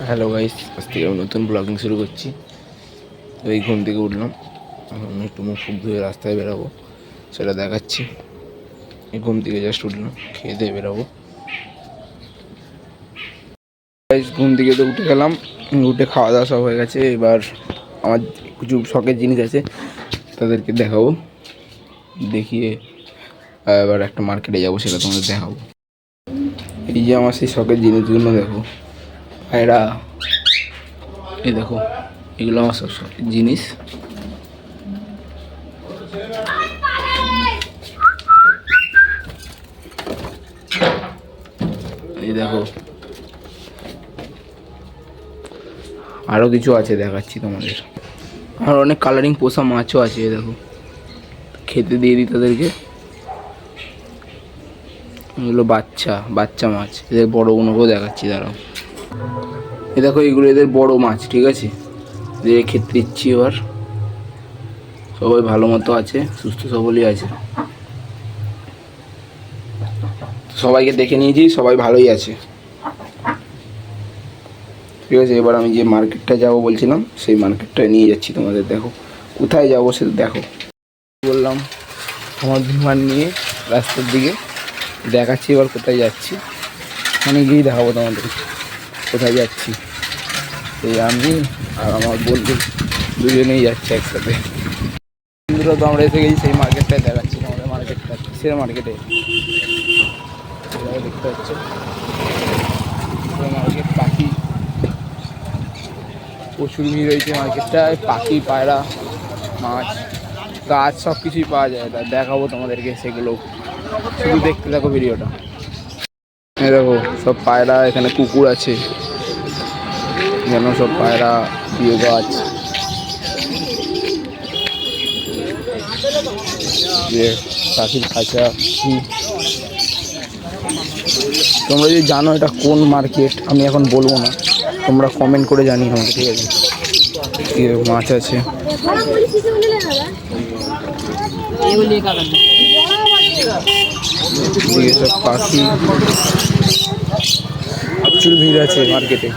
Hello guys, আজ থেকে আমি নতুন ব্লগিং শুরু করছি। তো এই ঘুম থেকে উঠলাম, এখন একটু মুখ ফুক ধুয়ে রাস্তায় বেরাবো, সেটা দেখাচ্ছি। এই ঘুম থেকে জাস্ট উঠলাম, খেয়ে দিয়ে বেরাবো। গাইস ঘুম থেকে তো উঠে গেলাম, উঠে খাওয়া দাওয়া সব হয়ে গেছে। এবার আমার কিছু শখের জিনিস আছে, তাদেরকে দেখাবো, দেখিয়ে এবার একটা মার্কেটে যাবো, সেটা তোমাদের দেখাবো। এই যে আমার সেই শখের জিনিসগুলো দেখো, এরা এই দেখো, এগুলো আমার সব শখের জিনিস। এই দেখো, আরও কিছু আছে, দেখাচ্ছি তোমাদের। আর অনেক কালারিং পোষা মাছও আছে, এই দেখো, খেতে দিয়ে দিই তাদেরকে। এগুলো বাচ্চা বাচ্চা মাছ, এদের বড়গুলোকেও দেখাচ্ছি, দাঁড়াও। এ দেখো, এগুলো এদের বড় মাছ, ঠিক আছে, এদের খেতে দিচ্ছি। এবার সবাই ভালো মতো আছে, সুস্থ সবলই আছে, সবাইকে দেখে নিয়েছি, সবাই ভালোই আছে, ঠিক আছে। এবার আমি যে মার্কেটটা যাবো বলছিলাম, সেই মার্কেটটায় নিয়ে যাচ্ছি তোমাদের, দেখো কোথায় যাবো সেটা দেখো। বললাম আমার বিমান নিয়ে রাস্তার দিকে দেখাচ্ছি, এবার কোথায় যাচ্ছি মানে গিয়েই দেখাবো তোমাদের কোথায় যাচ্ছি। এই আমি আর আমার বন্ধু দুজনেই যাচ্ছি একসাথে। বন্ধুরা তো আমরা এসে গেছি সেই মার্কেটটায়, দেখাচ্ছি আমাদের মার্কেটটা, কিসের মার্কেটে দেখতে পাচ্ছ, মার্কেট। পাখি প্রচুর ভিড় হয়েছে মার্কেটটায়, পাখি, পায়রা, মাছ, গাছ সব কিছুই পাওয়া যায়। তা দেখাবো তোমাদেরকে সেগুলো, শুধু দেখতে থাকো ভিডিওটা। এই দেখো সব পায়রা, এখানে কুকুর আছে, যেন সব পায়রা, প্রিয় গাছ, পাখির খাঁচা। তোমরা যদি জানো এটা কোন মার্কেট, আমি এখন বলবো না, তোমরা কমেন্ট করে জানিও আমাকে, ঠিক আছে। মাছ আছে, সব পাখি, প্রচুর ভিড় আছে মার্কেটে।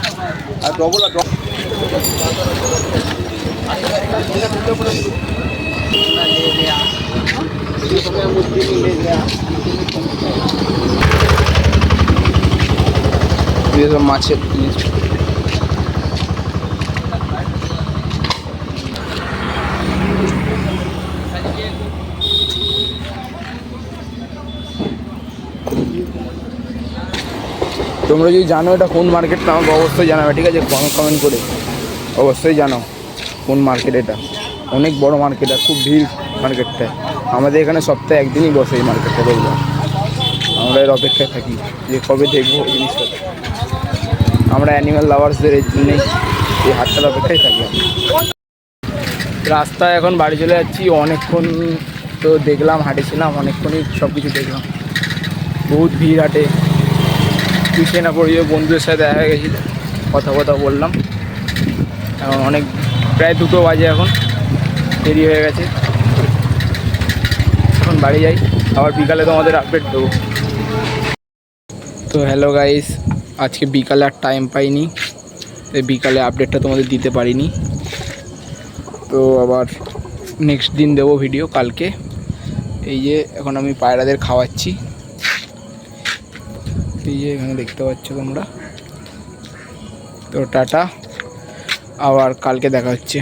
সব মাছের জিনিস, তোমরা যদি জানো এটা কোন মার্কেট, আমাকে অবশ্যই জানাবে, ঠিক আছে, কমেন্ট করে অবশ্যই জানাও কোন মার্কেট এটা। অনেক বড় মার্কেট, আর খুব ভিড় মার্কেটটায়। আমাদের এখানে সপ্তাহে একদিনই বসে এই মার্কেটটা, দেখলাম। আমরা এর অপেক্ষায় থাকি যে কবে দেখবো এই জিনিসটা। আমরা অ্যানিম্যাল লাভার্সদের এর জন্যেই এই হাটটার অপেক্ষায় থাকি। রাস্তায় এখন বাড়ি চলে যাচ্ছি, অনেকক্ষণ তো দেখলাম, হাঁটেছিলাম অনেকক্ষণই, সব কিছু দেখলাম, বহুত ভিড় হাটে। পিছিয়ে না পড়িয়ে বন্ধুদের সাথে দেখা হয়ে গেছিলো, কথা বললাম। এখন অনেক, প্রায় 2টো বাজে, এখন দেরি হয়ে গেছে, এখন বাড়ি যাই, আবার বিকালে তোমাদের আপডেট দেবো। তো হ্যালো গাইস, আজকে বিকালে আর টাইম পাইনি, তাই বিকালে আপডেটটা তোমাদের দিতে পারিনি। তো আবার নেক্সট দিন দেবো ভিডিও, কালকে। এই যে এখন আমি পায়রাদের খাওয়াচ্ছি, এই যে এখানে দেখতে পাচ্ছ তোমরা। তো টাটা, আবার কালকে দেখা হচ্ছে।